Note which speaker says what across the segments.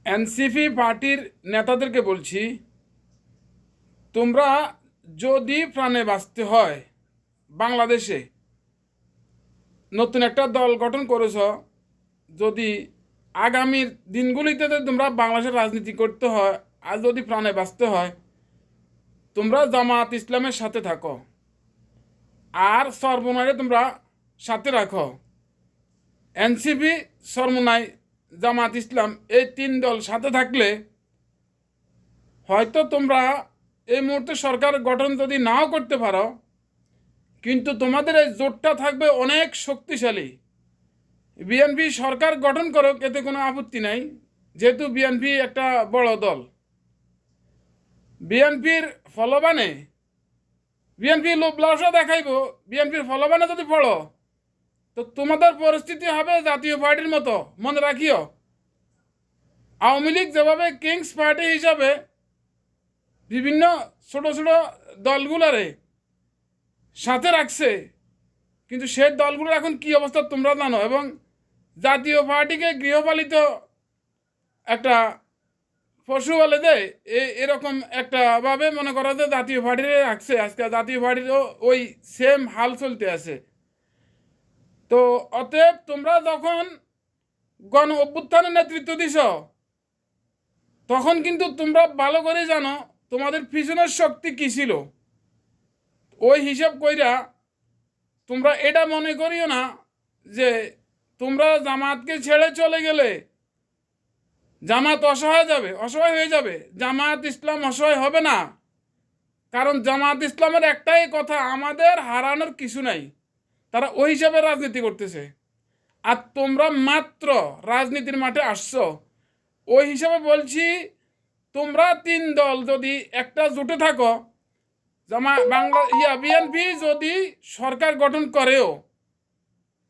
Speaker 1: NCP পার্টির নেতাদেরকে বলছি, তোমরা যদি প্রাণে বাঁচতে হয় বাংলাদেশে নতুন একটা দল গঠন করেছ, যদি আগামীর দিনগুলিতে তোমরা বাংলাদেশের রাজনীতি করতে হয় আর যদি প্রাণে বাঁচতে হয়, তোমরা জামাত ইসলামের সাথে থাকো আর সর্বনয়ে তোমরা সাথে রাখো। এনসিপি, সর্বনয়, জামাত ইসলাম এই তিন দল সাথে থাকলে হয়তো তোমরা এই মুহূর্তে সরকার গঠন যদি নাও করতে পারো, কিন্তু তোমাদের এই জোটটা থাকবে অনেক শক্তিশালী। বিএনপি সরকার গঠন করুক, এতে কোনো আপত্তি নাই, যেহেতু বিএনপি একটা বড় দল। বিএনপির ফলবানে বিএনপি লোভ লালসা দেখাইব, বিএনপির ফলবানে যদি পড়ো তো তোমাদের পরিস্থিতি হবে জাতীয় পার্টির মতো। মনে রাখিও, আওয়ামী লীগ যেভাবে কিংস পার্টি হিসাবে বিভিন্ন ছোট ছোট দলগুলারে সাথে রাখছে, কিন্তু সেই দলগুলোর এখন কি অবস্থা তোমরা জানো। এবং জাতীয় পার্টিকে গৃহপালিত একটা পশু বলে দেয়, এরকম একটা ভাবে মনে করো যে জাতীয় পার্টির রাখছে। আজকে জাতীয় পার্টিরও ওই সেম হাল চলতে আছে। তো অতএব তোমরা যখন গণ অভ্যুত্থানের নেতৃত্ব দিছ, তখন কিন্তু তোমরা ভালো করে জানো তোমাদের পিছনের শক্তি কী ছিল। ওই হিসাব কইরা তোমরা এটা মনে করিও না যে তোমরা জামাতকে ছেড়ে চলে গেলে জামাত অসহায় হয়ে যাবে। জামাত ইসলাম অসহায় হবে না, কারণ জামাত ইসলামের একটাই কথা, আমাদের হারানোর কিছু নাই। তারা ওই হিসাবে রাজনীতি করতেছে, আর তোমরা মাত্র রাজনীতির মাঠে আসছো। ওই হিসাবে বলছি, তোমরা তিন দল যদি একটা জোটে থাকো, বিএনপি যদি সরকার গঠন করেও,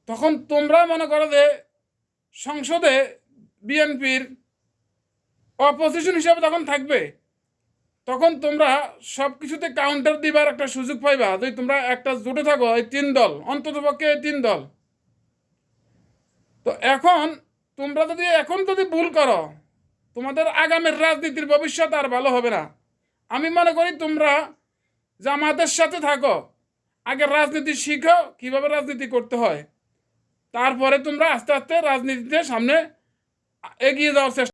Speaker 1: তখন তোমরা মনে করো যে সংসদে বিএনপির অপোজিশন হিসাবে তখন থাকবে। তখন তোমরা সব কিছুতে কাউন্টার দিবার একটা সুযোগ পাইবা যদি তোমরা একটা জোটে থাকো, এই তিন দল, অন্ততপক্ষে এই তিন দল। তো তোমরা যদি ভুল করো, তোমাদের আগামীর রাজনীতির ভবিষ্যৎ আর ভালো হবে না। আমি মনে করি তোমরা জামাতের সাথে থাকো, আগে রাজনীতি শিখো, কিভাবে রাজনীতি করতে হয়, তারপরে তোমরা আস্তে আস্তে রাজনীতিতে সামনে এগিয়ে যাওয়ার চেষ্টা